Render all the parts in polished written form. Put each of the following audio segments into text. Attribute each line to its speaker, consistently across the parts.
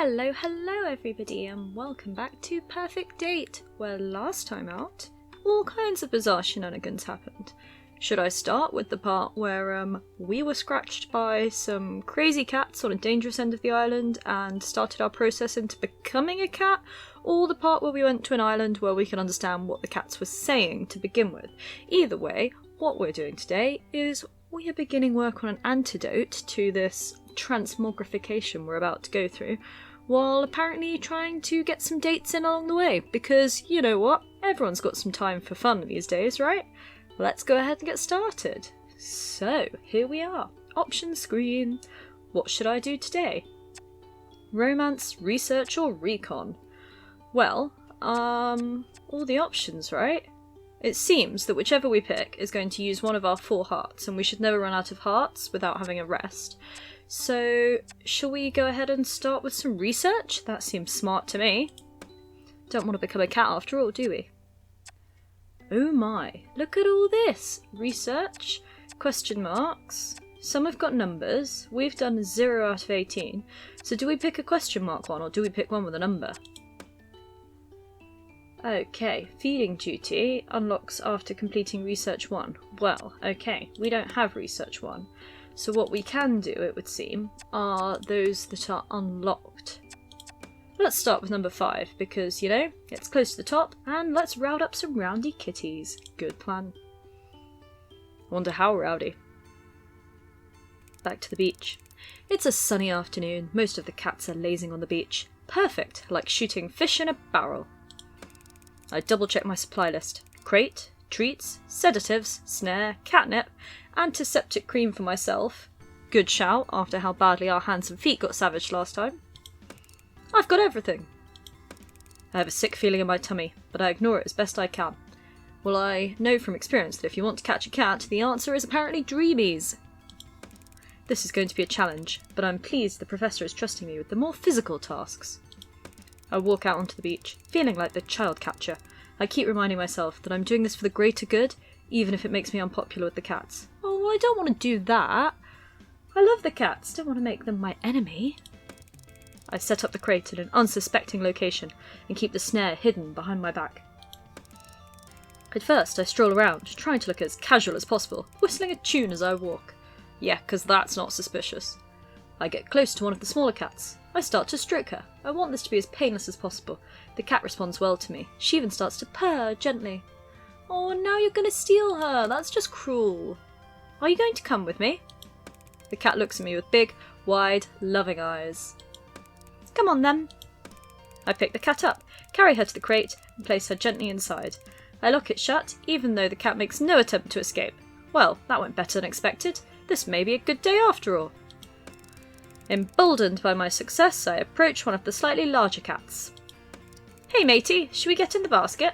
Speaker 1: Hello, hello everybody, and welcome back to Perfect Date, where last time out, all kinds of bizarre shenanigans happened. Should I start with the part where we were scratched by some crazy cats on a dangerous end of the island and started our process into becoming a cat, or the part where we went to an island where we could understand what the cats were saying to begin with? Either way, what we're doing today is we are beginning work on an antidote to this transmogrification we're about to go through, while apparently trying to get some dates in along the way, because you know what, everyone's got some time for fun these days, right? Let's go ahead and get started. So, here we are. Options screen. What should I do today? Romance, research, or recon? Well, all the options, right? It seems that whichever we pick is going to use one of our 4 hearts, and we should never run out of hearts without having a rest. So, shall we go ahead and start with some research? That seems smart to me. Don't want to become a cat after all, do we? Oh my, look at all this! Research, question marks, some have got numbers, we've done 0 out of 18, so do we pick a question mark one or do we pick one with a number? Okay, feeding duty unlocks after completing research 1. Well, okay, we don't have research 1, so what we can do, it would seem, are those that are unlocked. Let's start with number 5, because, you know, it's close to the top, and let's round up some rowdy kitties. Good plan. Wonder how rowdy. Back to the beach. It's a sunny afternoon. Most of the cats are lazing on the beach. Perfect, like shooting fish in a barrel. I double-check my supply list. Crate, treats, sedatives, snare, catnip, antiseptic cream for myself. Good shout, after how badly our hands and feet got savaged last time. I've got everything. I have a sick feeling in my tummy, but I ignore it as best I can. Well, I know from experience that if you want to catch a cat, the answer is apparently dreamies. This is going to be a challenge, but I'm pleased the professor is trusting me with the more physical tasks. I walk out onto the beach, feeling like the child catcher. I keep reminding myself that I'm doing this for the greater good, even if it makes me unpopular with the cats. Oh, I don't want to do that. I love the cats, don't want to make them my enemy. I set up the crate in an unsuspecting location and keep the snare hidden behind my back. At first I stroll around, trying to look as casual as possible, whistling a tune as I walk. Yeah, 'cause that's not suspicious. I get close to one of the smaller cats. I start to stroke her. I want this to be as painless as possible. The cat responds well to me. She even starts to purr gently. Oh, now you're going to steal her. That's just cruel. Are you going to come with me? The cat looks at me with big, wide, loving eyes. Come on then. I pick the cat up, carry her to the crate, and place her gently inside. I lock it shut, even though the cat makes no attempt to escape. Well, that went better than expected. This may be a good day after all. Emboldened by my success, I approach one of the slightly larger cats. Hey matey, should we get in the basket?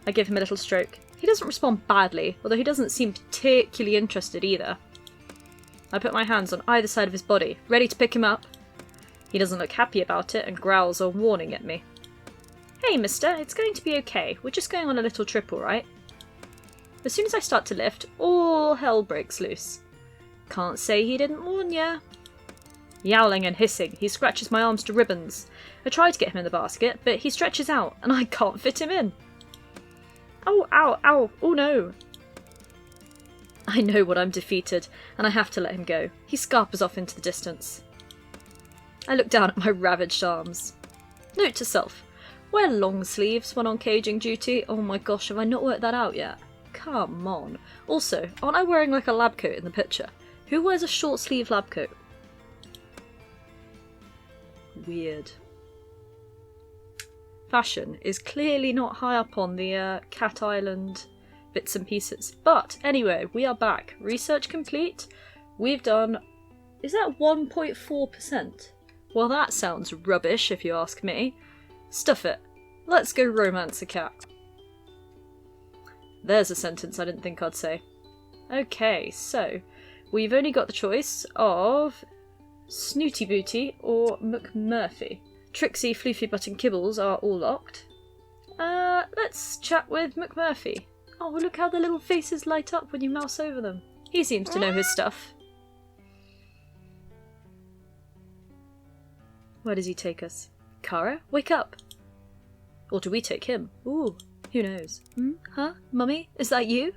Speaker 1: I give him a little stroke. He doesn't respond badly, although he doesn't seem particularly interested either. I put my hands on either side of his body, ready to pick him up. He doesn't look happy about it and growls a warning at me. Hey mister, it's going to be okay. We're just going on a little trip, alright? As soon as I start to lift, all hell breaks loose. Can't say he didn't warn ya. Yowling and hissing, he scratches my arms to ribbons. I try to get him in the basket, but he stretches out and I can't fit him in. Oh, ow, ow, oh no. I know what I'm defeated, and I have to let him go. He scarpers off into the distance. I look down at my ravaged arms. Note to self, wear long sleeves when on caging duty. Oh my gosh, have I not worked that out yet? Come on. Also, aren't I wearing like a lab coat in the picture? Who wears a short sleeve lab coat? Weird. Fashion is clearly not high up on the Cat Island bits and pieces. But anyway, we are back. Research complete. We've done... Is that 1.4%? Well, that sounds rubbish if you ask me. Stuff it. Let's go romance a cat. There's a sentence I didn't think I'd say. Okay, so we've only got the choice of Snooty Booty or McMurphy. Trixie, Floofy Butt and Kibbles are all locked. Let's chat with McMurphy. Oh, look how the little faces light up when you mouse over them. He seems to know his stuff. Where does he take us? Kara, wake up! Or do we take him? Ooh, who knows? Huh? Mummy? Is that you?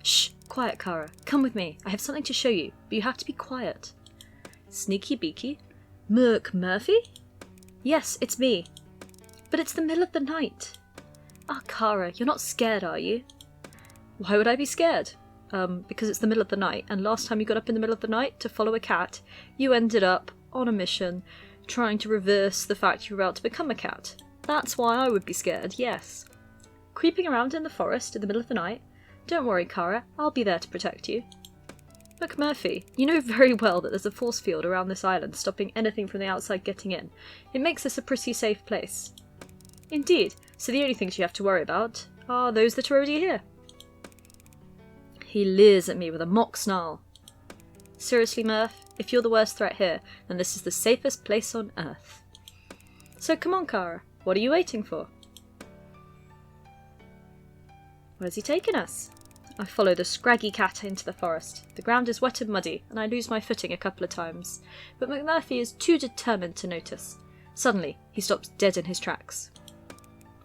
Speaker 1: Shh! Quiet, Kara. Come with me. I have something to show you, but you have to be quiet. Sneaky beaky? Murphy? Yes, it's me. But it's the middle of the night. Ah, Kara, you're not scared, are you? Why would I be scared? Because it's the middle of the night, and last time you got up in the middle of the night to follow a cat, you ended up on a mission trying to reverse the fact you were about to become a cat. That's why I would be scared, yes. Creeping around in the forest in the middle of the night? Don't worry, Kara, I'll be there to protect you. Look, Murphy, you know very well that there's a force field around this island stopping anything from the outside getting in. It makes this a pretty safe place. Indeed, so the only things you have to worry about are those that are already here. He leers at me with a mock snarl. Seriously, Murph, if you're the worst threat here, then this is the safest place on Earth. So come on, Kara, what are you waiting for? Where's he taking us? I follow the scraggy cat into the forest. The ground is wet and muddy, and I lose my footing a couple of times, but McMurphy is too determined to notice. Suddenly, he stops dead in his tracks.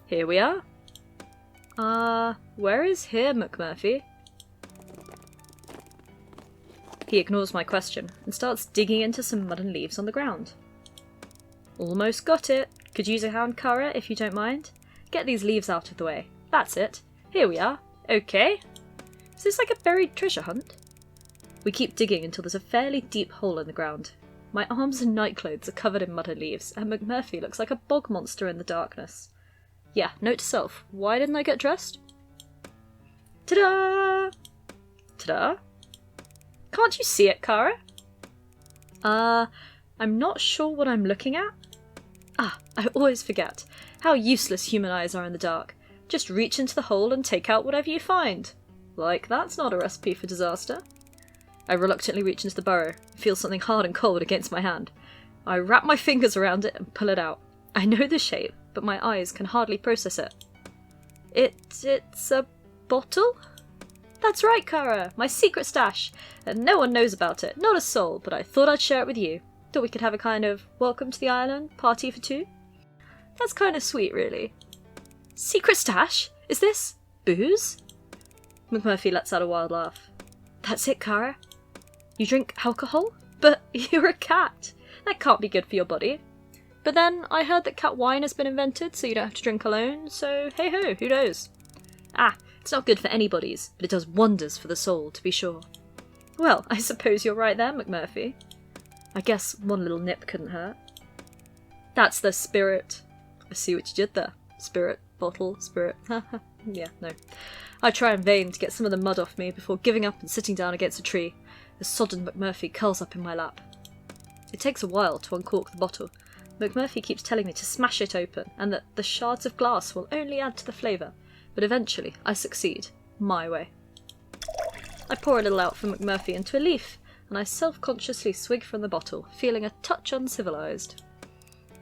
Speaker 1: Here we are. Where is here, McMurphy? He ignores my question and starts digging into some mud and leaves on the ground. Almost got it. Could use a hand, Kara, if you don't mind. Get these leaves out of the way. That's it. Here we are. Okay. Is this like a buried treasure hunt? We keep digging until there's a fairly deep hole in the ground. My arms and nightclothes are covered in mud and leaves, and McMurphy looks like a bog monster in the darkness. Yeah, note to self, why didn't I get dressed? Ta-da! Ta-da? Can't you see it, Kara? I'm not sure what I'm looking at. Ah, I always forget how useless human eyes are in the dark. Just reach into the hole and take out whatever you find. Like, that's not a recipe for disaster. I reluctantly reach into the burrow, feel something hard and cold against my hand. I wrap my fingers around it and pull it out. I know the shape, but my eyes can hardly process it. It's a bottle? That's right, Kara, my secret stash, and no one knows about it, not a soul, but I thought I'd share it with you. Thought we could have a kind of welcome to the island party for two. That's kind of sweet, really. Secret stash? Is this booze? McMurphy lets out a wild laugh. That's it, Kara. You drink alcohol? But you're a cat. That can't be good for your body. But then I heard that cat wine has been invented, so you don't have to drink alone, so hey ho, who knows? Ah, it's not good for anybody's, but it does wonders for the soul, to be sure. Well, I suppose you're right there, McMurphy. I guess one little nip couldn't hurt. That's the spirit. I see what you did there. Spirit, bottle, spirit. Yeah, no. I try in vain to get some of the mud off me before giving up and sitting down against a tree. The sodden McMurphy curls up in my lap. It takes a while to uncork the bottle. McMurphy keeps telling me to smash it open, and that the shards of glass will only add to the flavour. But eventually, I succeed. My way. I pour a little out for McMurphy into a leaf, and I self-consciously swig from the bottle, feeling a touch uncivilised.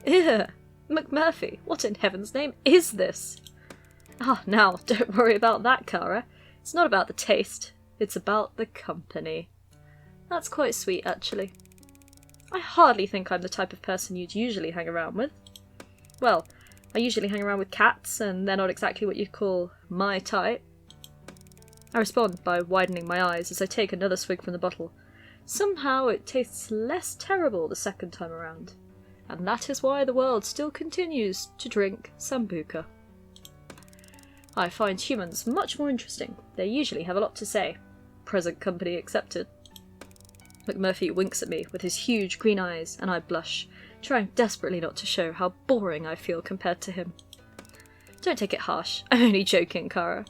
Speaker 1: Ew! McMurphy, what in heaven's name is this? Ah, now, don't worry about that, Kara. It's not about the taste, it's about the company. That's quite sweet, actually. I hardly think I'm the type of person you'd usually hang around with. Well, I usually hang around with cats, and they're not exactly what you'd call my type. I respond by widening my eyes as I take another swig from the bottle. Somehow it tastes less terrible the second time around. And that is why the world still continues to drink Sambuca. I find humans much more interesting. They usually have a lot to say. Present company accepted. McMurphy winks at me with his huge green eyes, and I blush, trying desperately not to show how boring I feel compared to him. Don't take it harsh. I'm only joking, Kara.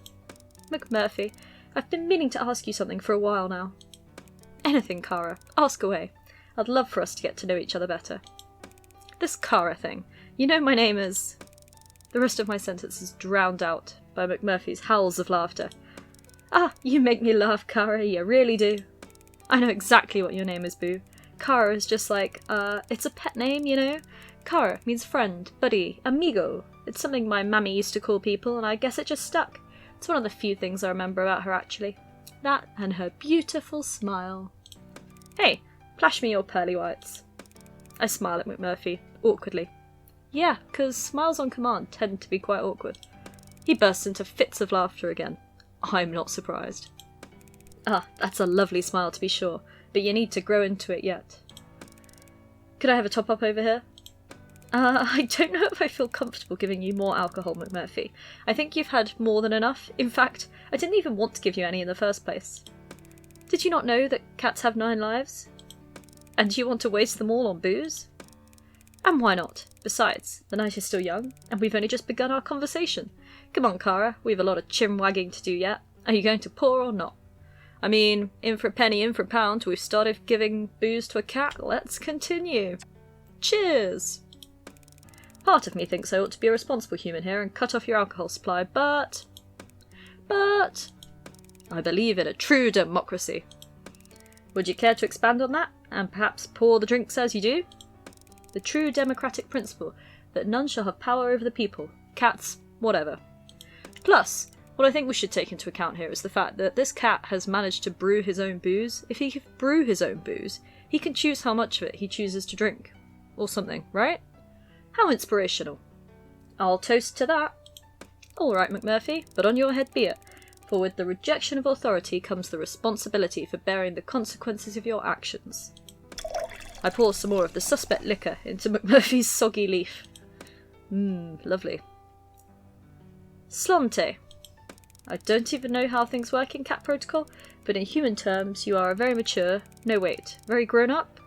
Speaker 1: McMurphy, I've been meaning to ask you something for a while now. Anything, Kara. Ask away. I'd love for us to get to know each other better. This Kara thing. You know my name is... The rest of my sentence is drowned out by McMurphy's howls of laughter. Ah, you make me laugh, Kara, you really do. I know exactly what your name is, Boo. Kara is just like, it's a pet name, you know? Kara means friend, buddy, amigo. It's something my mammy used to call people, and I guess it just stuck. It's one of the few things I remember about her, actually. That and her beautiful smile. Hey, flash me your pearly whites. I smile at McMurphy, awkwardly. Yeah, 'cause smiles on command tend to be quite awkward. He bursts into fits of laughter again. I'm not surprised. Ah, that's a lovely smile to be sure, but you need to grow into it yet. Could I have a top-up over here? I don't know if I feel comfortable giving you more alcohol, McMurphy. I think you've had more than enough. In fact, I didn't even want to give you any in the first place. Did you not know that cats have 9 lives? And do you want to waste them all on booze? And why not? Besides, the night is still young, and we've only just begun our conversation. Come on, Cara, we've a lot of chin-wagging to do yet. Are you going to pour or not? I mean, in for a penny, in for a pound, we've started giving booze to a cat. Let's continue. Cheers! Part of me thinks I ought to be a responsible human here and cut off your alcohol supply, but I believe in a true democracy. Would you care to expand on that, and perhaps pour the drinks as you do? The true democratic principle that none shall have power over the people, cats, whatever. Plus, what I think we should take into account here is the fact that this cat has managed to brew his own booze. If he can brew his own booze, he can choose how much of it he chooses to drink. Or something, right? How inspirational. I'll toast to that. All right, McMurphy, but on your head be it, for with the rejection of authority comes the responsibility for bearing the consequences of your actions. I pour some more of the suspect liquor into McMurphy's soggy leaf. Lovely. Slante. I don't even know how things work in cat protocol, but in human terms you are a very mature, no wait, very grown up,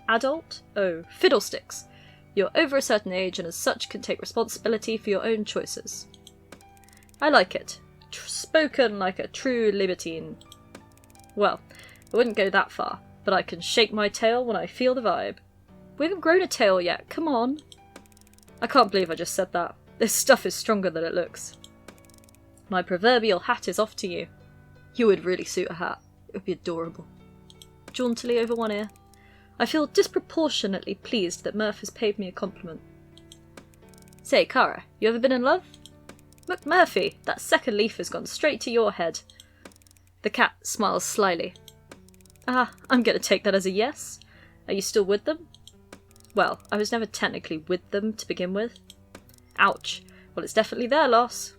Speaker 1: adult? Oh, fiddlesticks. You're over a certain age and as such can take responsibility for your own choices. I like it. Spoken like a true libertine. Well, I wouldn't go that far, but I can shake my tail when I feel the vibe. We haven't grown a tail yet, come on. I can't believe I just said that. This stuff is stronger than it looks. My proverbial hat is off to you. You would really suit a hat. It would be adorable. Jauntily over one ear. I feel disproportionately pleased that Murph has paid me a compliment. Say, Cara, you ever been in love? McMurphy, that second leaf has gone straight to your head. The cat smiles slyly. I'm going to take that as a yes. Are you still with them? Well, I was never technically with them to begin with. Ouch. Well, it's definitely their loss.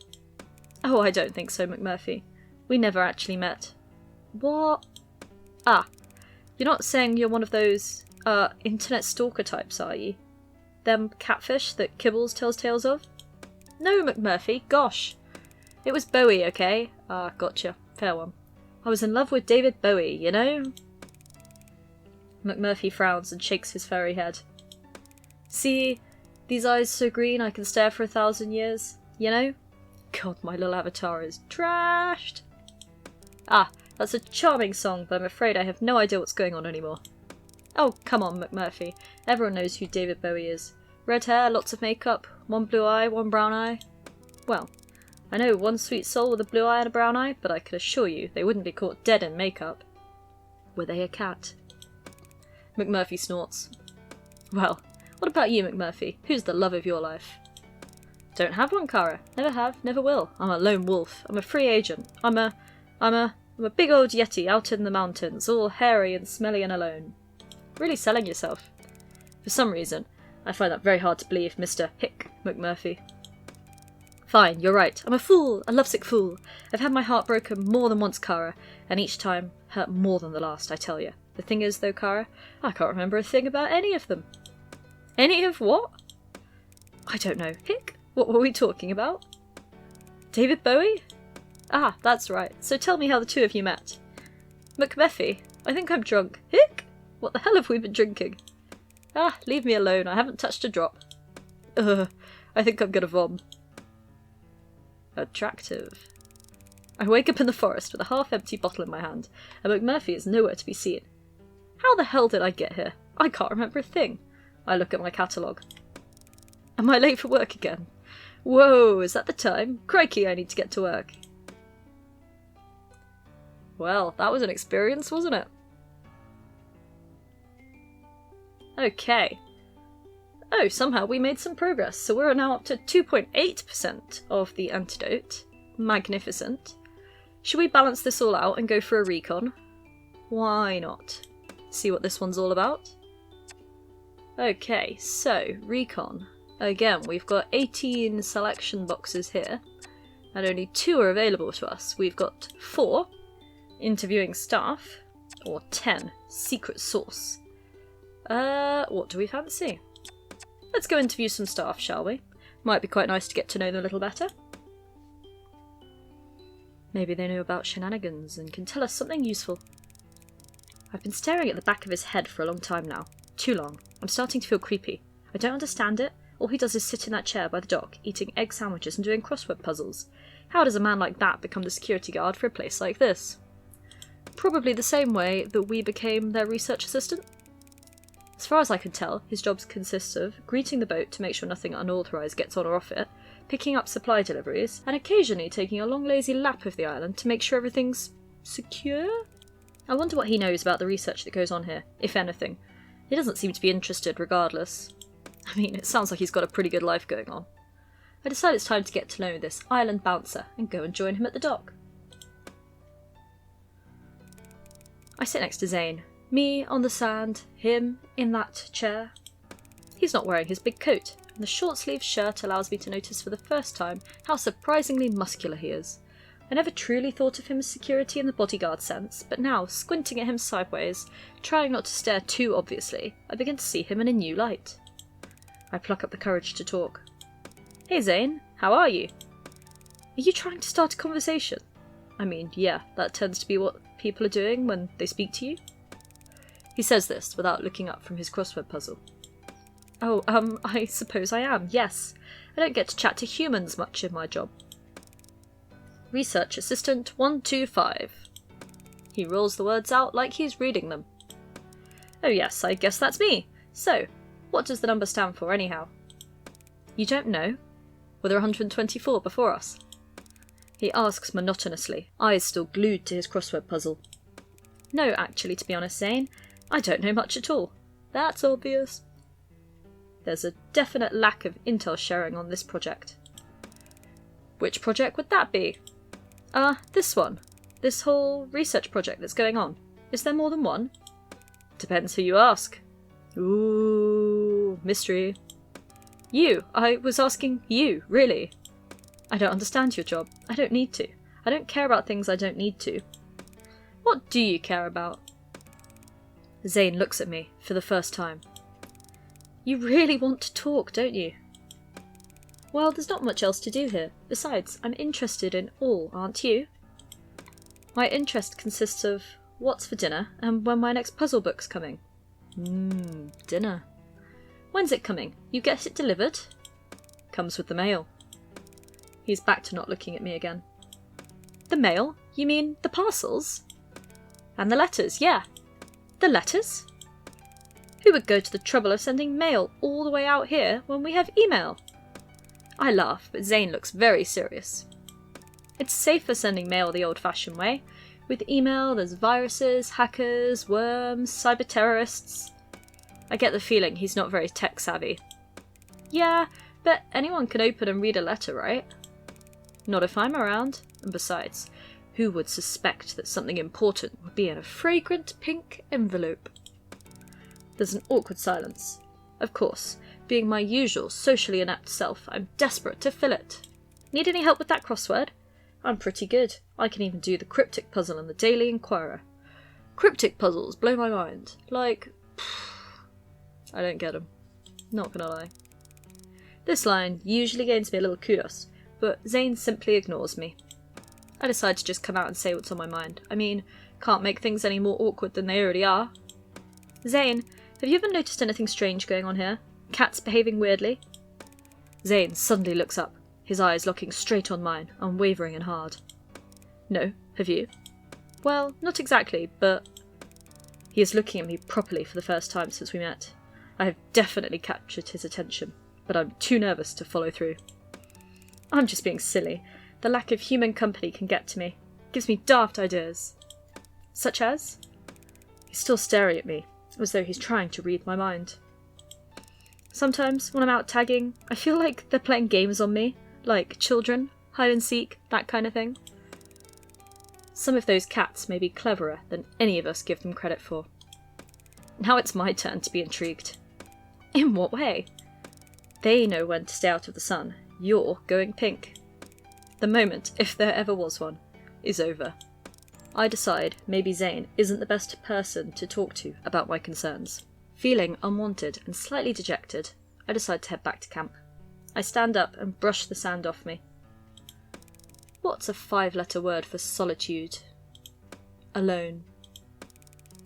Speaker 1: Oh, I don't think so, McMurphy. We never actually met. What? You're not saying you're one of those, internet stalker types, are you? Them catfish that Kibbles tells tales of? No, McMurphy, gosh. It was Bowie, okay? Gotcha. Fair one. I was in love with David Bowie, you know? McMurphy frowns and shakes his furry head. See, these eyes so green I can stare for 1,000 years, you know? God, my little avatar is trashed. That's a charming song, but I'm afraid I have no idea what's going on anymore. Oh, come on, McMurphy. Everyone knows who David Bowie is. Red hair, lots of makeup, one blue eye, one brown eye. Well, I know one sweet soul with a blue eye and a brown eye, but I can assure you they wouldn't be caught dead in makeup. Were they a cat? McMurphy snorts. Well, what about you, McMurphy? Who's the love of your life? Don't have one, Cara. Never have, never will. I'm a lone wolf. I'm a free agent. I'm a big old yeti out in the mountains, all hairy and smelly and alone. Really selling yourself. For some reason, I find that very hard to believe, Mr. Hick McMurphy. Fine, you're right. I'm a fool, a lovesick fool. I've had my heart broken more than once, Cara, and each time hurt more than the last, I tell you. The thing is, though, Cara, I can't remember a thing about any of them. Any of what? I don't know. Hick? What were we talking about? David Bowie? That's right. So tell me how the two of you met. McMurphy, I think I'm drunk. Hick? What the hell have we been drinking? Leave me alone. I haven't touched a drop. I think I'm gonna vom. Attractive. I wake up in the forest with a half-empty bottle in my hand, and McMurphy is nowhere to be seen. How the hell did I get here? I can't remember a thing. I look at my catalogue. Am I late for work again? Whoa, is that the time? Crikey, I need to get to work. Well, that was an experience, wasn't it? Okay. Oh, somehow we made some progress, so we're now up to 2.8% of the antidote. Magnificent. Should we balance this all out and go for a recon? Why not? See what this one's all about? Okay, so, recon. Again, we've got 18 selection boxes here, and only 2 are available to us. We've got 4, interviewing staff, or 10, secret source. What do we fancy? Let's go interview some staff, shall we? Might be quite nice to get to know them a little better. Maybe they know about shenanigans and can tell us something useful. I've been staring at the back of his head for a long time now. Too long. I'm starting to feel creepy. I don't understand it. All he does is sit in that chair by the dock, eating egg sandwiches and doing crossword puzzles. How does a man like that become the security guard for a place like this? Probably the same way that we became their research assistant. As far as I can tell, his job consists of greeting the boat to make sure nothing unauthorised gets on or off it, picking up supply deliveries, and occasionally taking a long lazy lap of the island to make sure everything's secure? I wonder what he knows about the research that goes on here, if anything. He doesn't seem to be interested regardless. I mean, it sounds like he's got a pretty good life going on. I decide it's time to get to know this island bouncer and go and join him at the dock. I sit next to Zane. Me on the sand, him in that chair. He's not wearing his big coat, and the short-sleeved shirt allows me to notice for the first time how surprisingly muscular he is. I never truly thought of him as security in the bodyguard sense, but now, squinting at him sideways, trying not to stare too obviously, I begin to see him in a new light. I pluck up the courage to talk. Hey Zane, how are you? Are you trying to start a conversation? I mean, yeah, that tends to be what people are doing when they speak to you. He says this without looking up from his crossword puzzle. Oh, I suppose I am, yes. I don't get to chat to humans much in my job. Research Assistant 125. He rolls the words out like he's reading them. Oh yes, I guess that's me. So, what does the number stand for anyhow? You don't know? Were there 124 before us? He asks monotonously, eyes still glued to his crossword puzzle. No, actually, to be honest, Zane, I don't know much at all. That's obvious. There's a definite lack of intel sharing on this project. Which project would that be? This one. This whole research project that's going on. Is there more than one? Depends who you ask. Ooh, mystery. You. I was asking you, really. I don't understand your job. I don't need to. I don't care about things I don't need to. What do you care about? Zane looks at me for the first time. You really want to talk, don't you? Well, there's not much else to do here. Besides, I'm interested in all, aren't you? My interest consists of what's for dinner and when my next puzzle book's coming. Dinner. When's it coming? You get it delivered? Comes with the mail. He's back to not looking at me again. The mail? You mean the parcels? And the letters, yeah. The letters? Who would go to the trouble of sending mail all the way out here when we have email? I laugh, but Zane looks very serious. It's safer sending mail the old-fashioned way. With email, there's viruses, hackers, worms, cyber-terrorists. I get the feeling he's not very tech-savvy. Yeah, but anyone can open and read a letter, right? Not if I'm around. And besides, who would suspect that something important would be in a fragrant pink envelope? There's an awkward silence. Of course, being my usual socially inept self, I'm desperate to fill it. Need any help with that crossword? I'm pretty good. I can even do the cryptic puzzle in the Daily Inquirer. Cryptic puzzles blow my mind. Like, I don't get them. Not gonna lie. This line usually gains me a little kudos, but Zane simply ignores me. I decide to just come out and say what's on my mind. I mean, can't make things any more awkward than they already are. Zane, have you ever noticed anything strange going on here? Cats behaving weirdly? Zane suddenly looks up, his eyes looking straight on mine, unwavering and hard. No, have you? Well, not exactly, but... He is looking at me properly for the first time since we met. I have definitely captured his attention, but I'm too nervous to follow through. I'm just being silly. The lack of human company can get to me. Gives me daft ideas. Such as? He's still staring at me, as though he's trying to read my mind. Sometimes, when I'm out tagging, I feel like they're playing games on me, like children, hide and seek, that kind of thing. Some of those cats may be cleverer than any of us give them credit for. Now it's my turn to be intrigued. In what way? They know when to stay out of the sun. You're going pink. The moment, if there ever was one, is over. I decide maybe Zane isn't the best person to talk to about my concerns. Feeling unwanted and slightly dejected, I decide to head back to camp. I stand up and brush the sand off me. What's a 5-letter word for solitude? Alone.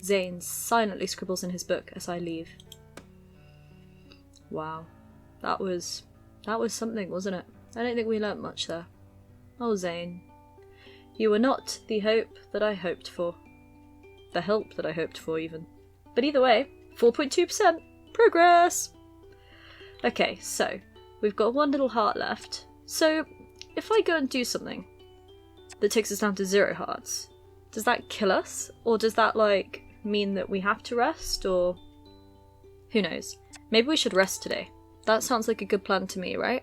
Speaker 1: Zane silently scribbles in his book as I leave. Wow. That was something, wasn't it? I don't think we learnt much there. Oh, Zane. You were not the hope that I hoped for. The help that I hoped for, even. But either way, 4.2%! Progress! Okay, so, we've got one little heart left. So, if I go and do something that takes us down to 0 hearts, does that kill us? Or does that, like, mean that we have to rest? Or who knows? Maybe we should rest today. That sounds like a good plan to me, right?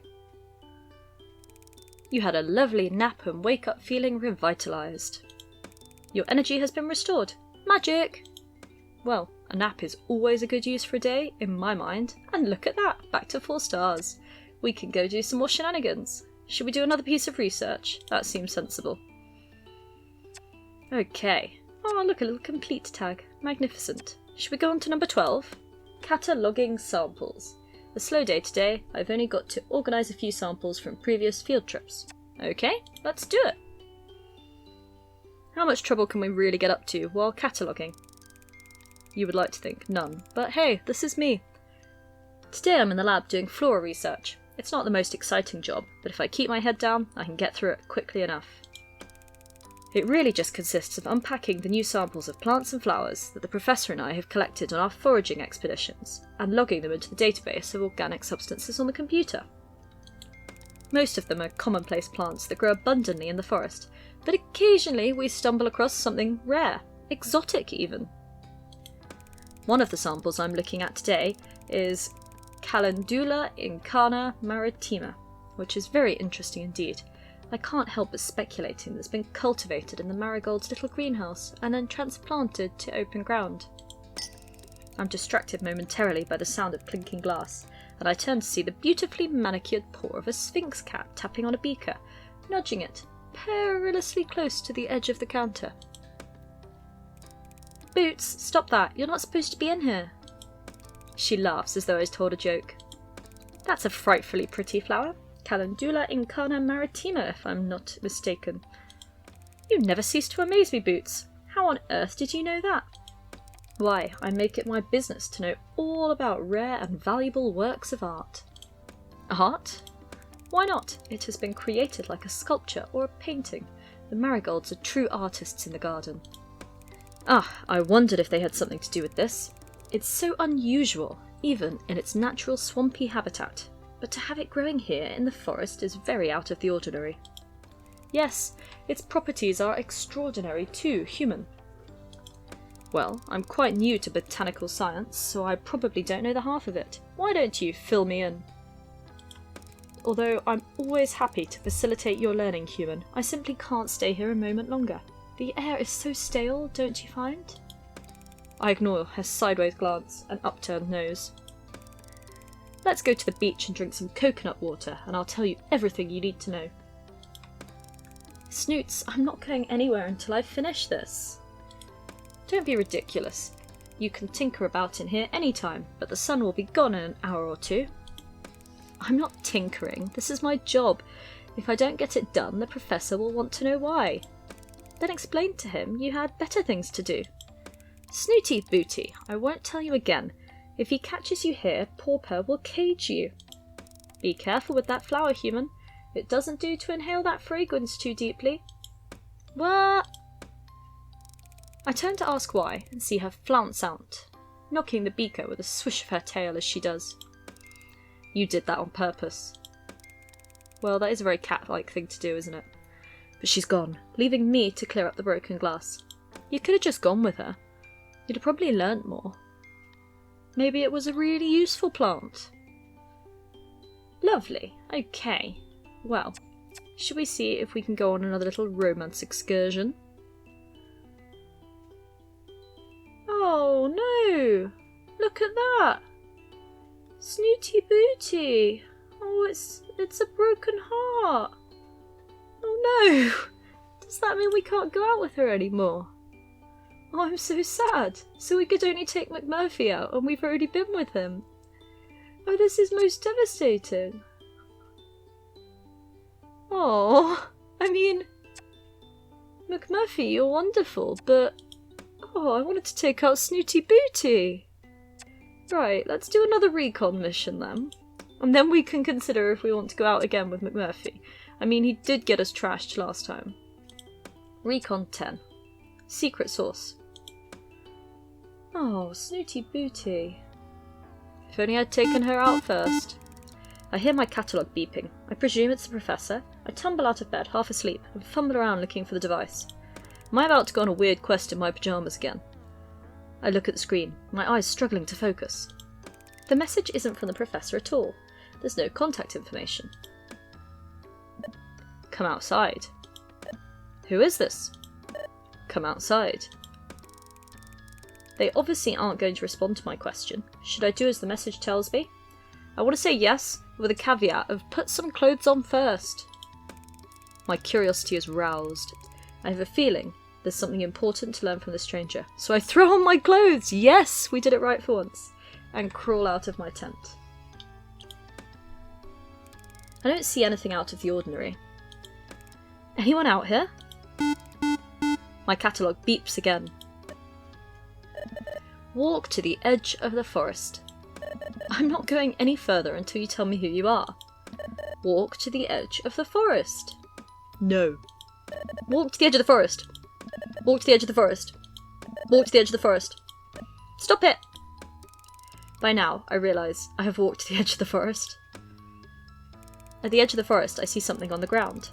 Speaker 1: You had a lovely nap and wake up feeling revitalised. Your energy has been restored. Magic! Well, a nap is always a good use for a day, in my mind. And look at that, back to 4 stars. We can go do some more shenanigans. Should we do another piece of research? That seems sensible. Okay. Oh, look, a little complete tag. Magnificent. Should we go on to number 12? Cataloguing samples. A slow day today. I've only got to organise a few samples from previous field trips. Okay, let's do it. How much trouble can we really get up to while cataloguing? You would like to think none, but hey, this is me. Today I'm in the lab doing flora research. It's not the most exciting job, but if I keep my head down, I can get through it quickly enough. It really just consists of unpacking the new samples of plants and flowers that the Professor and I have collected on our foraging expeditions, and logging them into the database of organic substances on the computer. Most of them are commonplace plants that grow abundantly in the forest, but occasionally we stumble across something rare, exotic even. One of the samples I'm looking at today is Calendula incana maritima, which is very interesting indeed. I can't help but speculating that it's been cultivated in the marigold's little greenhouse and then transplanted to open ground. I'm distracted momentarily by the sound of clinking glass, and I turn to see the beautifully manicured paw of a sphinx cat tapping on a beaker, nudging it perilously close to the edge of the counter. Boots, stop that! You're not supposed to be in here! She laughs as though I was told a joke. That's a frightfully pretty flower. Calendula incana maritima, if I'm not mistaken. You never cease to amaze me, Boots. How on earth did you know that? Why, I make it my business to know all about rare and valuable works of art. Art? Why not? It has been created like a sculpture or a painting. The marigolds are true artists in the garden. Ah, I wondered if they had something to do with this. It's so unusual, even in its natural swampy habitat. But to have it growing here in the forest is very out of the ordinary. Yes, its properties are extraordinary too, human. Well, I'm quite new to botanical science, so I probably don't know the half of it. Why don't you fill me in? Although I'm always happy to facilitate your learning, human, I simply can't stay here a moment longer. The air is so stale, don't you find? I ignore her sideways glance and upturned nose. Let's go to the beach and drink some coconut water, and I'll tell you everything you need to know. Snoots, I'm not going anywhere until I finish this. Don't be ridiculous. You can tinker about in here any time, but the sun will be gone in an hour or 2. I'm not tinkering. This is my job. If I don't get it done, the Professor will want to know why. Then explain to him you had better things to do. Snooty Booty, I won't tell you again. If he catches you here, Purr will cage you. Be careful with that flower, human. It doesn't do to inhale that fragrance too deeply. What? I turn to ask why, and see her flounce out, knocking the beaker with a swish of her tail as she does. You did that on purpose. Well, that is a very cat-like thing to do, isn't it? But she's gone, leaving me to clear up the broken glass. You could have just gone with her. You'd have probably learnt more. Maybe it was a really useful plant. Lovely. Okay. Well, should we see if we can go on another little romance excursion? Oh no! Look at that! booty. Oh, it's a broken heart. Oh no! Does that mean we can't go out with her anymore? Oh, I'm so sad. So we could only take McMurphy out and we've already been with him. Oh, this is most devastating. Oh, I mean, McMurphy, you're wonderful, but oh, I wanted to take out Snooty Booty. Right, let's do another recon mission then. And then we can consider if we want to go out again with McMurphy. I mean, he did get us trashed last time. Recon 10. Secret source. Oh, Snooty Booty. If only I'd taken her out first. I hear my catalogue beeping. I presume it's the professor. I tumble out of bed, half asleep, and fumble around looking for the device. Am I about to go on a weird quest in my pyjamas again? I look at the screen, my eyes struggling to focus. The message isn't from the professor at all. There's no contact information. Come outside. Who is this? Come outside. They obviously aren't going to respond to my question. Should I do as the message tells me? I want to say yes, with a caveat of put some clothes on first. My curiosity is roused. I have a feeling there's something important to learn from the stranger. So I throw on my clothes! Yes! We did it right for once. And crawl out of my tent. I don't see anything out of the ordinary. Anyone out here? My catalogue beeps again. Walk to the edge of the forest. I'm not going any further until you tell me who you are. Walk to the edge of the forest. No. Walk to the edge of the forest. Walk to the edge of the forest. Walk to the edge of the forest. Stop it! By now, I realise I have walked to the edge of the forest. At the edge of the forest, I see something on the ground.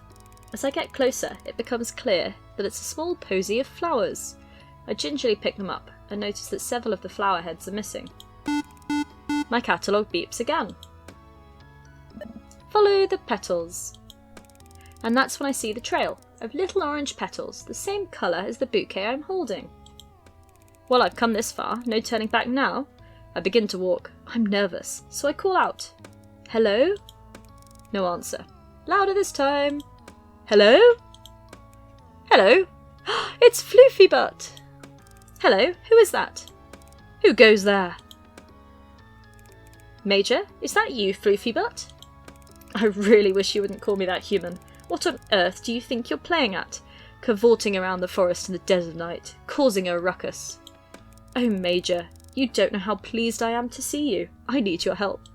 Speaker 1: As I get closer, it becomes clear that it's a small posy of flowers. I gingerly pick them up and notice that several of the flower heads are missing. My catalogue beeps again. Follow the petals. And that's when I see the trail of little orange petals, the same colour as the bouquet I'm holding. Well, I've come this far, no turning back now. I begin to walk. I'm nervous, so I call out. Hello? No answer. Louder this time. Hello? Hello? It's Floofy Butt! Hello, who is that? Who goes there? Major, is that you, Floofy Butt? I really wish you wouldn't call me that, human. What on earth do you think you're playing at? Cavorting around the forest in the dead of night, causing a ruckus. Oh, Major, you don't know how pleased I am to see you. I need your help.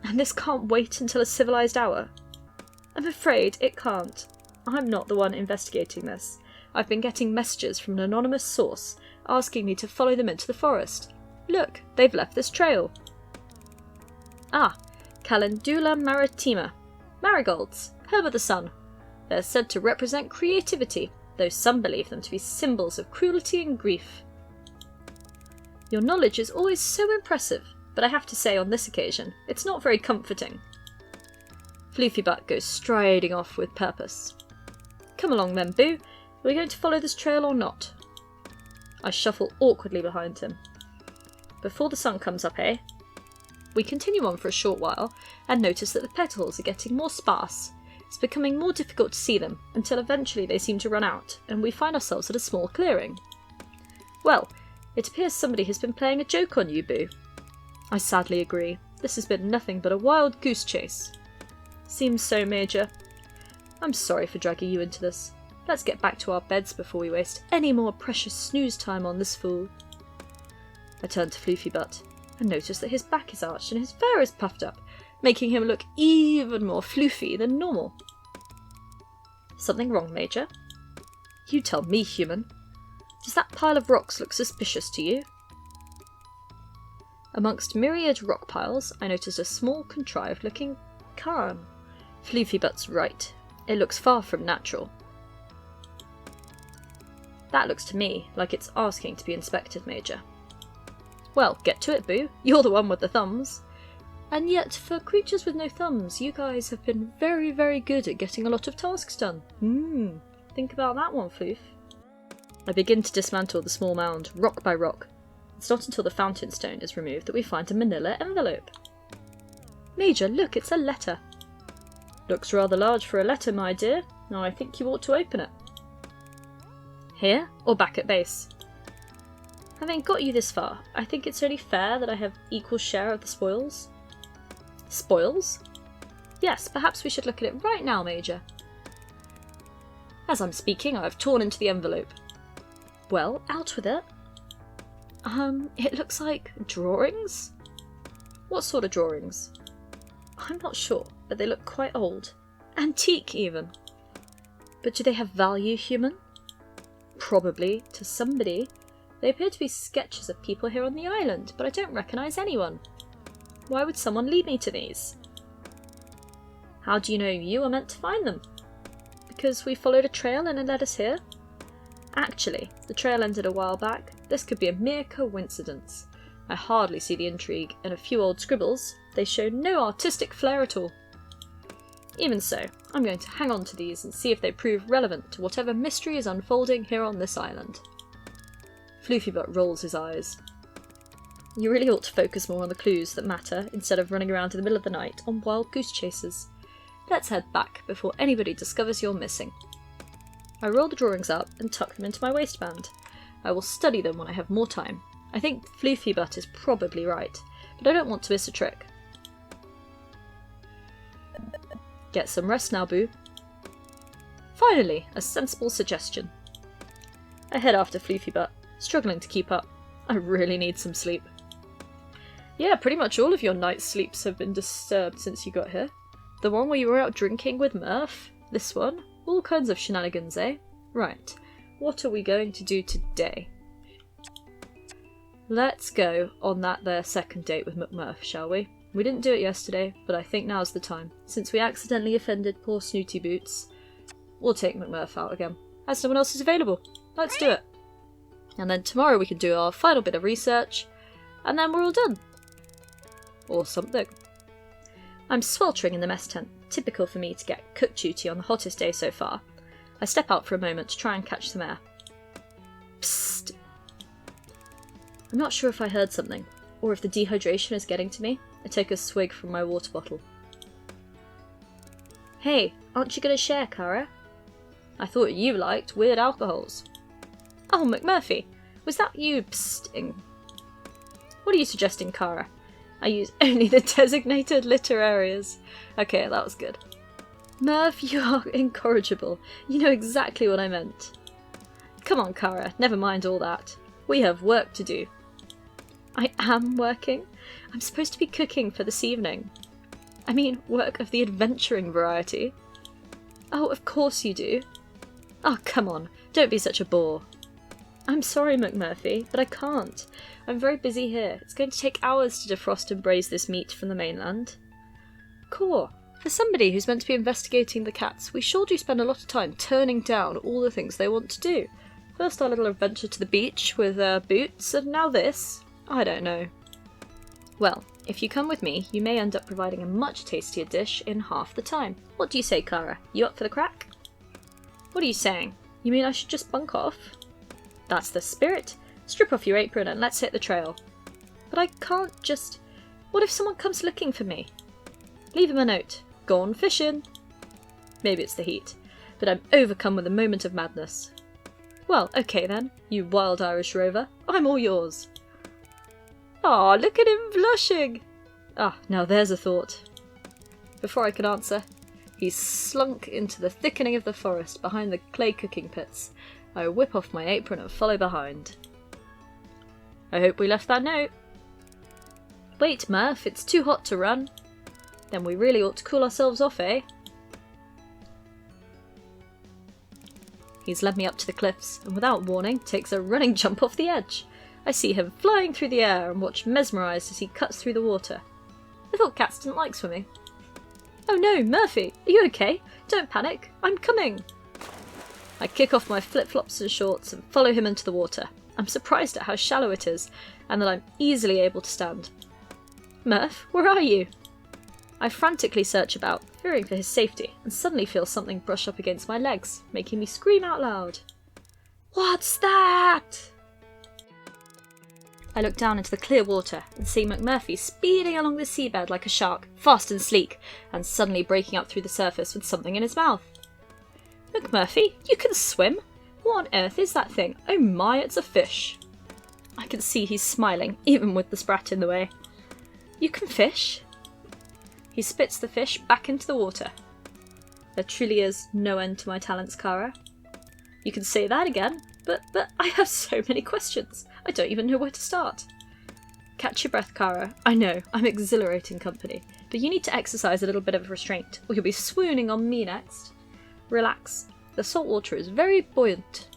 Speaker 1: And this can't wait until a civilised hour? I'm afraid it can't. I'm not the one investigating this. I've been getting messages from an anonymous source asking me to follow them into the forest. Look, they've left this trail. Ah, Calendula maritima. Marigolds, herb of the sun. They're said to represent creativity, though some believe them to be symbols of cruelty and grief. Your knowledge is always so impressive, but I have to say on this occasion, it's not very comforting. Floofy Butt goes striding off with purpose. Come along then, Boo. Are we going to follow this trail or not? I shuffle awkwardly behind him. Before the sun comes up, eh? We continue on for a short while and notice that the petals are getting more sparse. It's becoming more difficult to see them until eventually they seem to run out and we find ourselves at a small clearing. Well, it appears somebody has been playing a joke on you, Boo. I sadly agree. This has been nothing but a wild goose chase. Seems so, Major. I'm sorry for dragging you into this. Let's get back to our beds before we waste any more precious snooze time on this fool. I turn to Floofy Butt and notice that his back is arched and his fur is puffed up, making him look even more floofy than normal. Something wrong, Major? You tell me, human. Does that pile of rocks look suspicious to you? Amongst myriad rock piles, I notice a small, contrived-looking cairn. Floofy Butt's right. It looks far from natural. That looks to me like it's asking to be inspected, Major. Well, get to it, Boo. You're the one with the thumbs. And yet, for creatures with no thumbs, you guys have been very, very good at getting a lot of tasks done. Think about that one, Floof. I begin to dismantle the small mound, rock by rock. It's not until the fountain stone is removed that we find a manila envelope. Major, look, it's a letter. Looks rather large for a letter, my dear. Now I think you ought to open it. Here, or back at base? Having got you this far, I think it's only fair that I have equal share of the spoils. Spoils? Yes, perhaps we should look at it right now, Major. As I'm speaking, I've torn into the envelope. Well, out with it. It looks like drawings? What sort of drawings? I'm not sure, but they look quite old. Antique, even. But do they have value, human? Probably, to somebody. They appear to be sketches of people here on the island, but I don't recognise anyone. Why would someone lead me to these? How do you know you are meant to find them? Because we followed a trail and it led us here? Actually, the trail ended a while back. This could be a mere coincidence. I hardly see the intrigue, and a few old scribbles. They show no artistic flair at all. Even so, I'm going to hang on to these and see if they prove relevant to whatever mystery is unfolding here on this island. Floofybutt rolls his eyes. You really ought to focus more on the clues that matter instead of running around in the middle of the night on wild goose chases. Let's head back before anybody discovers you're missing. I roll the drawings up and tuck them into my waistband. I will study them when I have more time. I think Floofybutt is probably right, but I don't want to miss a trick. Get some rest now, Boo. Finally, a sensible suggestion. I head after Floofybutt, struggling to keep up. I really need some sleep. Yeah, pretty much all of your night's sleeps have been disturbed since you got here. The one where you were out drinking with Murph? This one? All kinds of shenanigans, eh? Right, what are we going to do today? Let's go on that there second date with McMurph, shall we? We didn't do it yesterday, but I think now's the time. Since we accidentally offended poor Snooty Boots, we'll take McMurph out again. As no one else is available. Let's do it. And then tomorrow we can do our final bit of research, and then we're all done. Or something. I'm sweltering in the mess tent, typical for me to get cook duty on the hottest day so far. I step out for a moment to try and catch some air. Psst! I'm not sure if I heard something, or if the dehydration is getting to me. I take a swig from my water bottle. Hey, aren't you going to share, Cara? I thought you liked weird alcohols. Oh, McMurphy, was that you psting? What are you suggesting, Cara? I use only the designated litter areas. Okay, that was good. Murph, you are incorrigible. You know exactly what I meant. Come on, Cara, never mind all that. We have work to do. I am working? I'm supposed to be cooking for this evening. I mean, work of the adventuring variety. Oh, of course you do. Oh, come on, don't be such a bore. I'm sorry, McMurphy, but I can't. I'm very busy here. It's going to take hours to defrost and braise this meat from the mainland. Cool. For somebody who's meant to be investigating the cats, we sure do spend a lot of time turning down all the things they want to do. First our little adventure to the beach with Boots, and now this. I don't know. Well, if you come with me, you may end up providing a much tastier dish in half the time. What do you say, Cara? You up for the crack? What are you saying? You mean I should just bunk off? That's the spirit. Strip off your apron and let's hit the trail. But I can't just... What if someone comes looking for me? Leave him a note. Gone fishing. Maybe it's the heat, but I'm overcome with a moment of madness. Well, okay then, you wild Irish rover. I'm all yours. Ah, look at him blushing! Ah, now there's a thought. Before I could answer, he slunk into the thickening of the forest behind the clay cooking pits. I whip off my apron and follow behind. I hope we left that note. Wait, Murph, it's too hot to run. Then we really ought to cool ourselves off, eh? He's led me up to the cliffs, and without warning, takes a running jump off the edge. I see him flying through the air and watch mesmerised as he cuts through the water. I thought cats didn't like swimming. Oh no, Murphy, are you okay? Don't panic, I'm coming! I kick off my flip-flops and shorts and follow him into the water. I'm surprised at how shallow it is, and that I'm easily able to stand. Murph, where are you? I frantically search about, fearing for his safety, and suddenly feel something brush up against my legs, making me scream out loud. What's that? I look down into the clear water and see McMurphy speeding along the seabed like a shark, fast and sleek, and suddenly breaking up through the surface with something in his mouth. McMurphy, you can swim? What on earth is that thing? Oh my, it's a fish. I can see he's smiling, even with the sprat in the way. You can fish? He spits the fish back into the water. There truly is no end to my talents, Kara. You can say that again, but I have so many questions. I don't even know where to start. Catch your breath, Kara. I know, I'm exhilarating company, but you need to exercise a little bit of restraint, or you'll be swooning on me next. Relax. The salt water is very buoyant.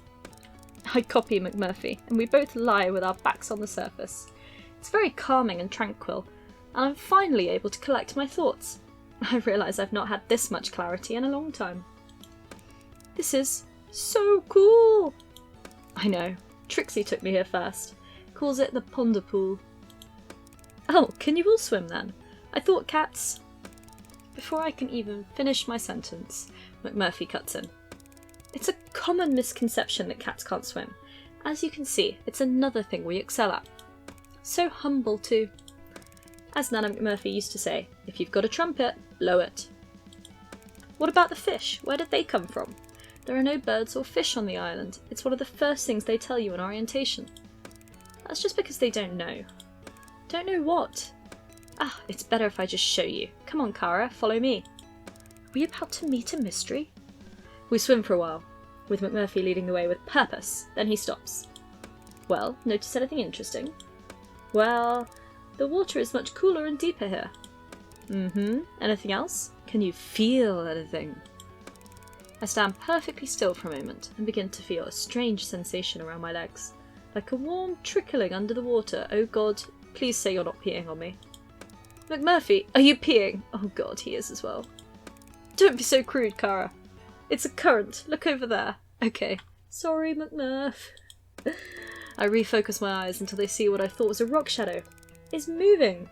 Speaker 1: I copy McMurphy, and we both lie with our backs on the surface. It's very calming and tranquil, and I'm finally able to collect my thoughts. I realise I've not had this much clarity in a long time. This is so cool! I know. Trixie took me here first. Calls it the ponder pool. Oh, can you all swim then? I thought cats... Before I can even finish my sentence, McMurphy cuts in. It's a common misconception that cats can't swim. As you can see, it's another thing we excel at. So humble too. As Nana McMurphy used to say, if you've got a trumpet, blow it. What about the fish? Where did they come from? There are no birds or fish on the island. It's one of the first things they tell you in orientation. That's just because they don't know. Don't know what? Ah, it's better if I just show you. Come on, Kara, follow me. Are we about to meet a mystery? We swim for a while, with McMurphy leading the way with purpose. Then he stops. Well, notice anything interesting? Well, the water is much cooler and deeper here. Anything else? Can you feel anything? I stand perfectly still for a moment and begin to feel a strange sensation around my legs. Like a warm trickling under the water. Oh God, please say you're not peeing on me. McMurphy, are you peeing? Oh God, he is as well. Don't be so crude, Kara. It's a current. Look over there. Okay. Sorry, McMurph. I refocus my eyes until they see what I thought was a rock shadow. It's moving.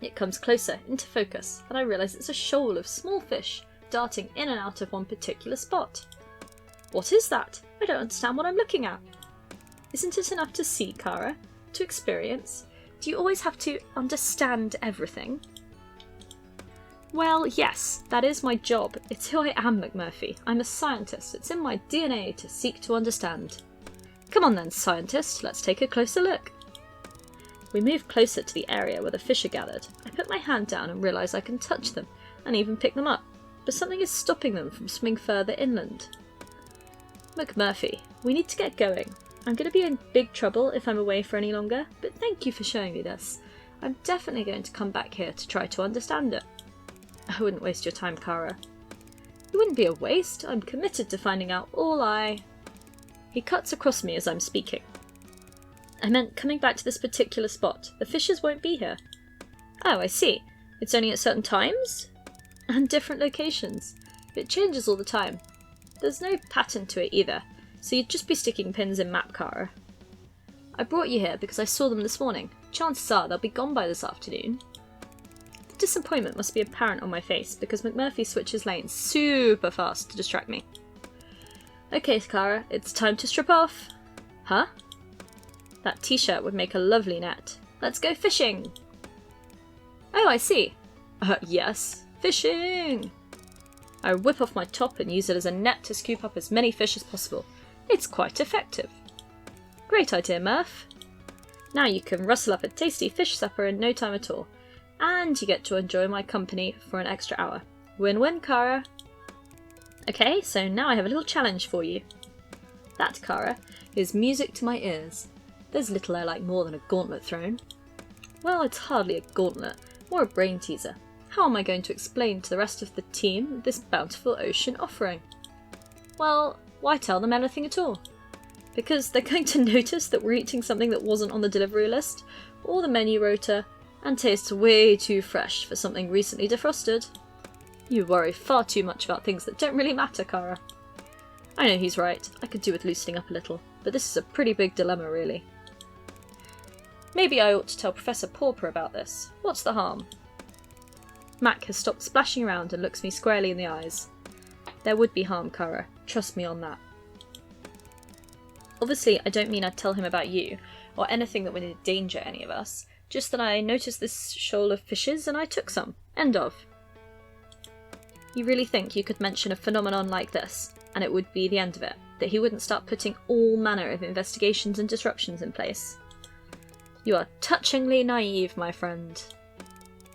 Speaker 1: It comes closer, into focus, and I realise it's a shoal of small fish darting in and out of one particular spot. What is that? I don't understand what I'm looking at. Isn't it enough to see, Kara? To experience? Do you always have to understand everything? Well, yes, that is my job. It's who I am, McMurphy. I'm a scientist. It's in my DNA to seek to understand. Come on then, scientist, let's take a closer look. We move closer to the area where the fish are gathered. I put my hand down and realise I can touch them, and even pick them up, but something is stopping them from swimming further inland. McMurphy, we need to get going. I'm going to be in big trouble if I'm away for any longer, but thank you for showing me this. I'm definitely going to come back here to try to understand it. I wouldn't waste your time, Kara. It wouldn't be a waste. I'm committed to finding out all I... He cuts across me as I'm speaking. I meant coming back to this particular spot. The fishes won't be here. Oh, I see. It's only at certain times? And different locations. It changes all the time. There's no pattern to it either, so you'd just be sticking pins in map, Kara. I brought you here because I saw them this morning. Chances are they'll be gone by this afternoon. The disappointment must be apparent on my face because McMurphy switches lanes super fast to distract me. Okay, Kara, it's time to strip off. Huh? That t-shirt would make a lovely net. Let's go fishing! Oh, I see. Yes, fishing! I whip off my top and use it as a net to scoop up as many fish as possible. It's quite effective. Great idea, Murph. Now you can rustle up a tasty fish supper in no time at all. And you get to enjoy my company for an extra hour. Win-win, Kara. Okay, so now I have a little challenge for you. That, Kara, is music to my ears. There's little I like more than a gauntlet thrown. Well, it's hardly a gauntlet, more a brain teaser. How am I going to explain to the rest of the team this bountiful ocean offering? Well, why tell them anything at all? Because they're going to notice that we're eating something that wasn't on the delivery list, or the menu rota, and tastes way too fresh for something recently defrosted. You worry far too much about things that don't really matter, Kara. I know he's right, I could do with loosening up a little, but this is a pretty big dilemma, really. Maybe I ought to tell Professor Pawpaw about this. What's the harm? Mac has stopped splashing around and looks me squarely in the eyes. There would be harm, Kara. Trust me on that. Obviously, I don't mean I'd tell him about you, or anything that would endanger any of us, just that I noticed this shoal of fishes and I took some. End of. You really think you could mention a phenomenon like this, and it would be the end of it? That he wouldn't start putting all manner of investigations and disruptions in place? You are touchingly naive, my friend.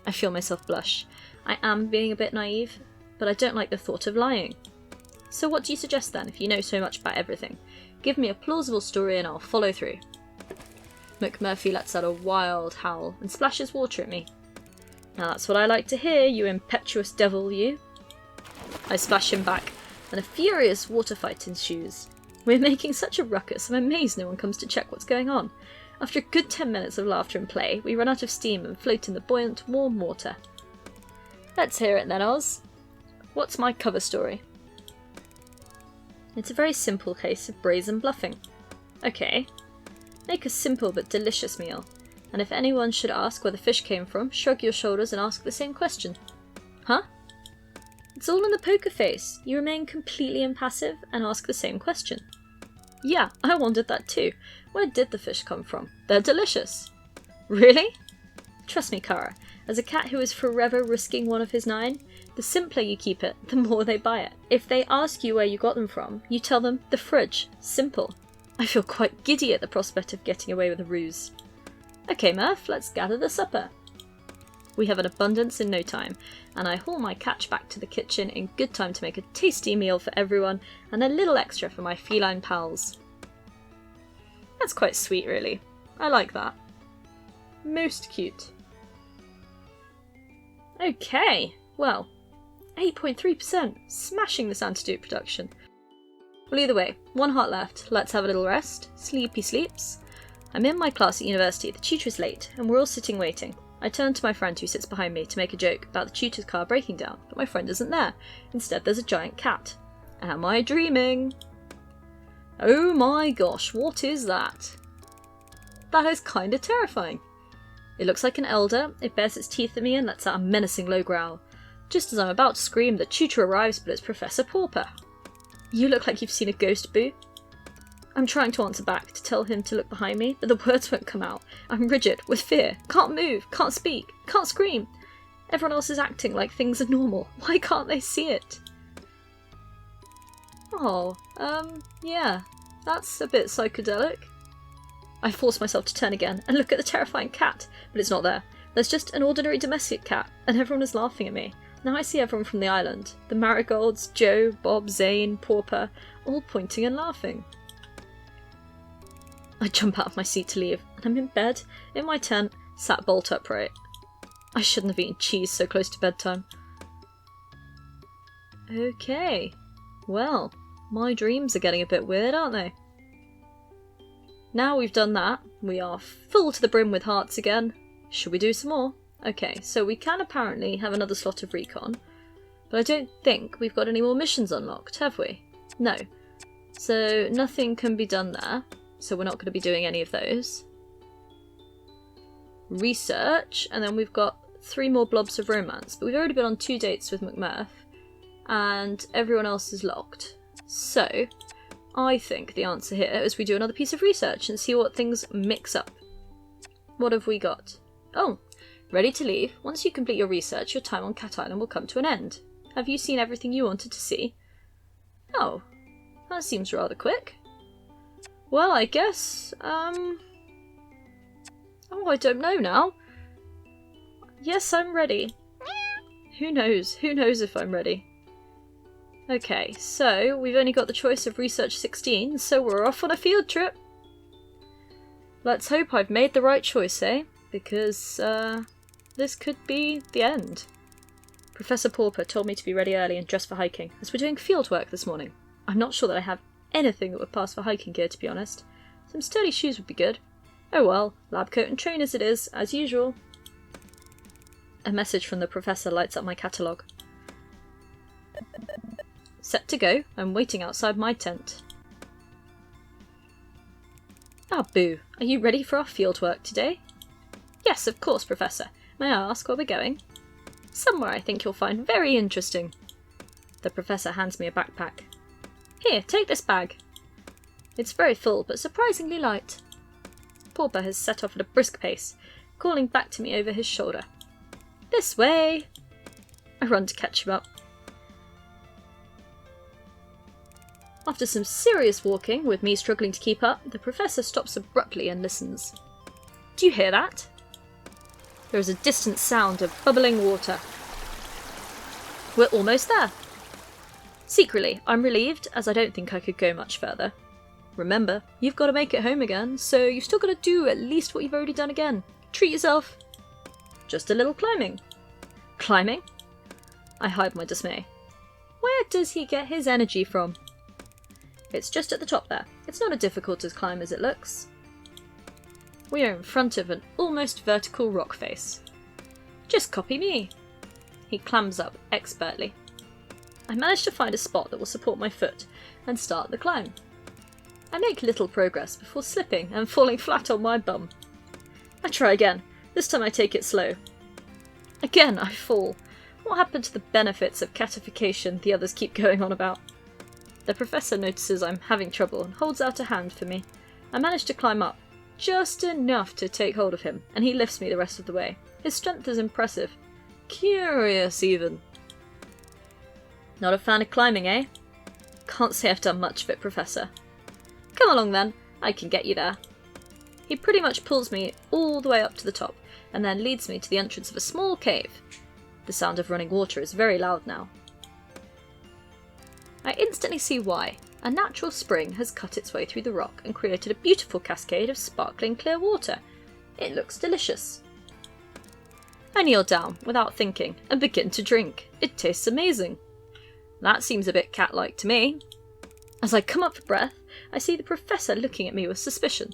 Speaker 1: I feel myself blush. I am being a bit naive, but I don't like the thought of lying. So what do you suggest then, if you know so much about everything? Give me a plausible story and I'll follow through. McMurphy lets out a wild howl and splashes water at me. Now that's what I like to hear, you impetuous devil, you. I splash him back, and a furious water fight ensues. We're making such a ruckus, I'm amazed no one comes to check what's going on. After a good 10 minutes of laughter and play, we run out of steam and float in the buoyant, warm water. Let's hear it then, Oz. What's my cover story? It's a very simple case of brazen bluffing. Okay. Make a simple but delicious meal, and if anyone should ask where the fish came from, shrug your shoulders and ask the same question. Huh? It's all in the poker face. You remain completely impassive and ask the same question. Yeah, I wondered that too. Where did the fish come from? They're delicious. Really? Trust me, Kara, as a cat who is forever risking one of his 9, the simpler you keep it, the more they buy it. If they ask you where you got them from, you tell them the fridge. Simple. I feel quite giddy at the prospect of getting away with a ruse. Okay, Murph, let's gather the supper. We have an abundance in no time, and I haul my catch back to the kitchen in good time to make a tasty meal for everyone and a little extra for my feline pals. That's quite sweet, really. I like that. Most cute. Okay, well, 8.3%, smashing this antidote production. Well, either way, one heart left. Let's have a little rest. Sleepy sleeps. I'm in my class at university. The tutor is late, and we're all sitting waiting. I turn to my friend who sits behind me to make a joke about the tutor's car breaking down, but my friend isn't there. Instead, there's a giant cat. Am I dreaming? Oh my gosh, what is that? That is kinda terrifying. It looks like an elder, it bares its teeth at me and lets out a menacing low growl. Just as I'm about to scream, the tutor arrives, but it's Professor Pauper. You look like you've seen a ghost, Boo. I'm trying to answer back, to tell him to look behind me, but the words won't come out. I'm rigid, with fear, can't move, can't speak, can't scream. Everyone else is acting like things are normal. Why can't they see it? Oh, yeah, that's a bit psychedelic. I force myself to turn again and look at the terrifying cat, but it's not there. There's just an ordinary domestic cat, and everyone is laughing at me. Now I see everyone from the island. The Marigolds, Joe, Bob, Zane, Pauper, all pointing and laughing. I jump out of my seat to leave, and I'm in bed, in my tent, sat bolt upright. I shouldn't have eaten cheese so close to bedtime. Okay, well, my dreams are getting a bit weird, aren't they? Now we've done that, we are full to the brim with hearts again. Should we do some more? Okay, so we can apparently have another slot of recon, but I don't think we've got any more missions unlocked, have we? No. So nothing can be done there. So we're not going to be doing any of those. Research, and then we've got 3 more blobs of romance, but we've already been on 2 dates with McMurph, and everyone else is locked. So, I think the answer here is we do another piece of research and see what things mix up. What have we got? Oh, ready to leave. Once you complete your research, your time on Cat Island will come to an end. Have you seen everything you wanted to see? Oh, that seems rather quick. Well, I guess, oh, I don't know now. Yes, I'm ready. Who knows if I'm ready. Okay, so we've only got the choice of Research 16, so we're off on a field trip. Let's hope I've made the right choice, eh? Because, this could be the end. Professor Pauper told me to be ready early and dress for hiking, as we're doing field work this morning. I'm not sure that I have anything that would pass for hiking gear, to be honest. Some sturdy shoes would be good. Oh well, lab coat and trainers it is, as usual. A message from the professor lights up my catalogue. Set to go, I'm waiting outside my tent. Ah, Boo, are you ready for our fieldwork today? Yes, of course, Professor. May I ask where we're going? Somewhere I think you'll find very interesting. The professor hands me a backpack. Here, take this bag. It's very full, but surprisingly light. Purrfect has set off at a brisk pace, calling back to me over his shoulder. This way! I run to catch him up. After some serious walking, with me struggling to keep up, the professor stops abruptly and listens. Do you hear that? There is a distant sound of bubbling water. We're almost there. Secretly, I'm relieved, as I don't think I could go much further. Remember, you've got to make it home again, so you've still got to do at least what you've already done again. Treat yourself. Just a little climbing. Climbing? I hide my dismay. Where does he get his energy from? It's just at the top there. It's not as difficult as climb as it looks. We are in front of an almost vertical rock face. Just copy me. He clambers up expertly. I manage to find a spot that will support my foot and start the climb. I make little progress before slipping and falling flat on my bum. I try again. This time I take it slow. Again I fall. What happened to the benefits of catification the others keep going on about? The professor notices I'm having trouble and holds out a hand for me. I manage to climb up, just enough to take hold of him, and he lifts me the rest of the way. His strength is impressive. Curious, even. Not a fan of climbing, eh? Can't say I've done much of it, Professor. Come along then, I can get you there. He pretty much pulls me all the way up to the top, and then leads me to the entrance of a small cave. The sound of running water is very loud now. I instantly see why. A natural spring has cut its way through the rock and created a beautiful cascade of sparkling clear water. It looks delicious. I kneel down without thinking and begin to drink. It tastes amazing. That seems a bit cat-like to me. As I come up for breath, I see the professor looking at me with suspicion.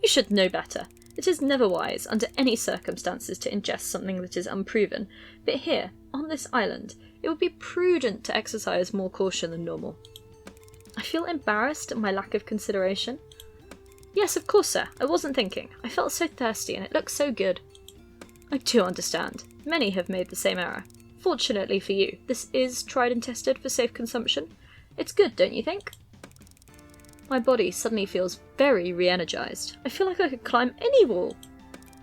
Speaker 1: You should know better. It is never wise, under any circumstances, to ingest something that is unproven, but here, on this island, it would be prudent to exercise more caution than normal. I feel embarrassed at my lack of consideration. Yes, of course, sir. I wasn't thinking. I felt so thirsty and it looked so good. I do understand. Many have made the same error. Fortunately for you, this is tried and tested for safe consumption. It's good, don't you think? My body suddenly feels very re-energized. I feel like I could climb any wall.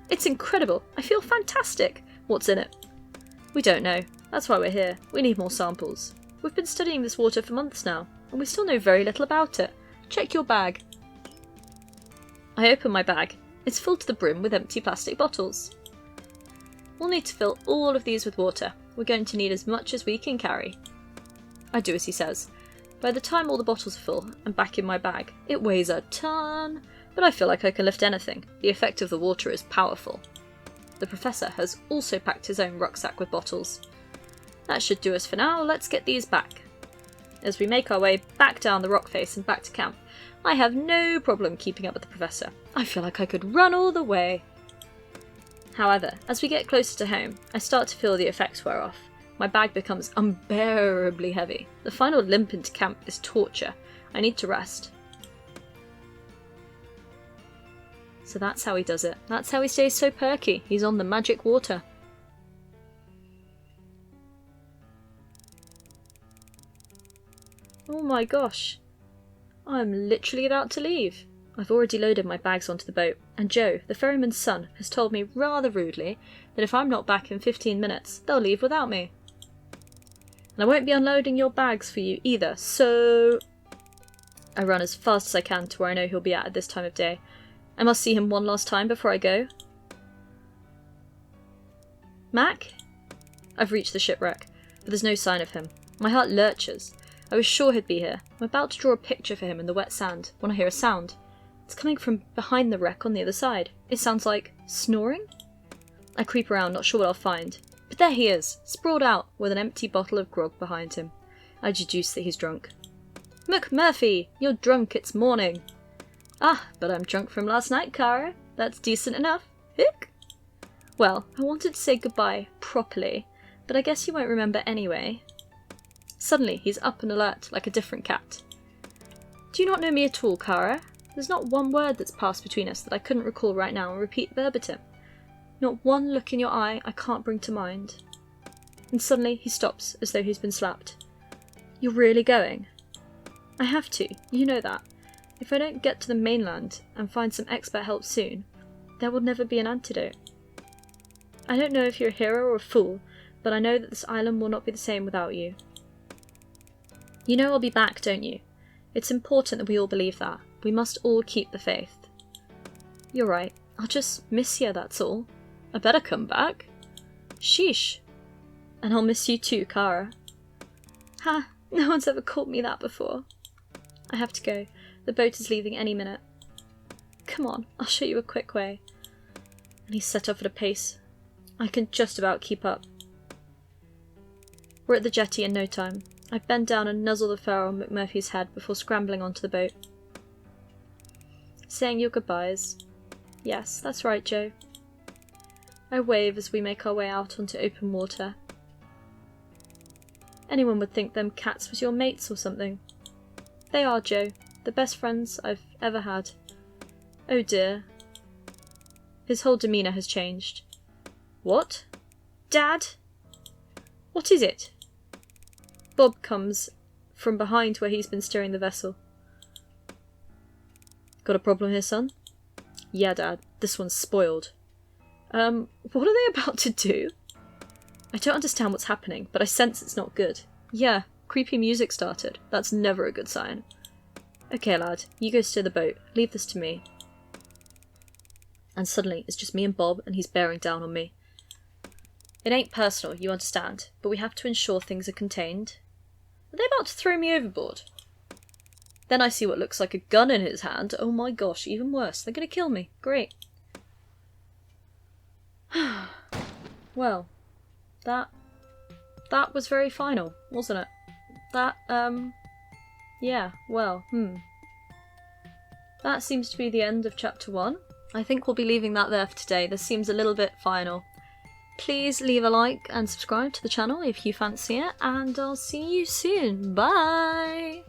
Speaker 1: It's incredible. I feel fantastic. What's in it? We don't know. That's why we're here. We need more samples. We've been studying this water for months now, and we still know very little about it. Check your bag. I open my bag. It's full to the brim with empty plastic bottles. We'll need to fill all of these with water. We're going to need as much as we can carry. I do as he says. By the time all the bottles are full and back in my bag, it weighs a ton, but I feel like I can lift anything. The effect of the water is powerful. The professor has also packed his own rucksack with bottles. That should do us for now. Let's get these back. As we make our way back down the rock face and back to camp, I have no problem keeping up with the professor. I feel like I could run all the way. However, as we get closer to home, I start to feel the effects wear off. My bag becomes unbearably heavy. The final limp into camp is torture. I need to rest. So that's how he does it. That's how he stays so perky. He's on the magic water. Oh my gosh. I'm literally about to leave. I've already loaded my bags onto the boat, and Joe, the ferryman's son, has told me rather rudely that if I'm not back in 15 minutes, they'll leave without me. And I won't be unloading your bags for you either, so... I run as fast as I can to where I know he'll be at this time of day. I must see him one last time before I go. Mac? I've reached the shipwreck, but there's no sign of him. My heart lurches. I was sure he'd be here. I'm about to draw a picture for him in the wet sand when I hear a sound. It's coming from behind the wreck on the other side. It sounds like snoring? I creep around, not sure what I'll find. But there he is, sprawled out, with an empty bottle of grog behind him. I deduce that he's drunk. McMurphy, you're drunk, it's morning. Ah, but I'm drunk from last night, Cara. That's decent enough. Hick? Well, I wanted to say goodbye properly, but I guess you won't remember anyway. Suddenly, he's up and alert, like a different cat. Do you not know me at all, Cara? There's not one word that's passed between us that I couldn't recall right now and repeat verbatim. Not one look in your eye I can't bring to mind. And suddenly he stops, as though he's been slapped. You're really going? I have to, you know that. If I don't get to the mainland and find some expert help soon, there will never be an antidote. I don't know if you're a hero or a fool, but I know that this island will not be the same without you. You know I'll be back, don't you? It's important that we all believe that. We must all keep the faith. You're right. I'll just miss you, that's all. I better come back. Sheesh. And I'll miss you too, Kara. Ha! No one's ever called me that before. I have to go. The boat is leaving any minute. Come on, I'll show you a quick way. And he set off at a pace I can just about keep up. We're at the jetty in no time. I bend down and nuzzle the fur on McMurphy's head before scrambling onto the boat. Saying your goodbyes. Yes, that's right, Joe. I wave as we make our way out onto open water. Anyone would think them cats was your mates or something. They are, Joe. The best friends I've ever had. Oh dear. His whole demeanour has changed. What? Dad? What is it? Bob comes from behind where he's been steering the vessel. Got a problem here, son? Yeah, Dad. This one's spoiled. What are they about to do? I don't understand what's happening, but I sense it's not good. Yeah, creepy music started. That's never a good sign. Okay, lad, you go steer the boat. Leave this to me. And suddenly, it's just me and Bob, and he's bearing down on me. It ain't personal, you understand, but we have to ensure things are contained. Are they about to throw me overboard? Then I see what looks like a gun in his hand. Oh my gosh, even worse. They're going to kill me. Great. Well, that was very final, wasn't it? Yeah, well, That seems to be the end of chapter 1. I think we'll be leaving that there for today. This seems a little bit final. Please leave a like and subscribe to the channel if you fancy it, and I'll see you soon. Bye!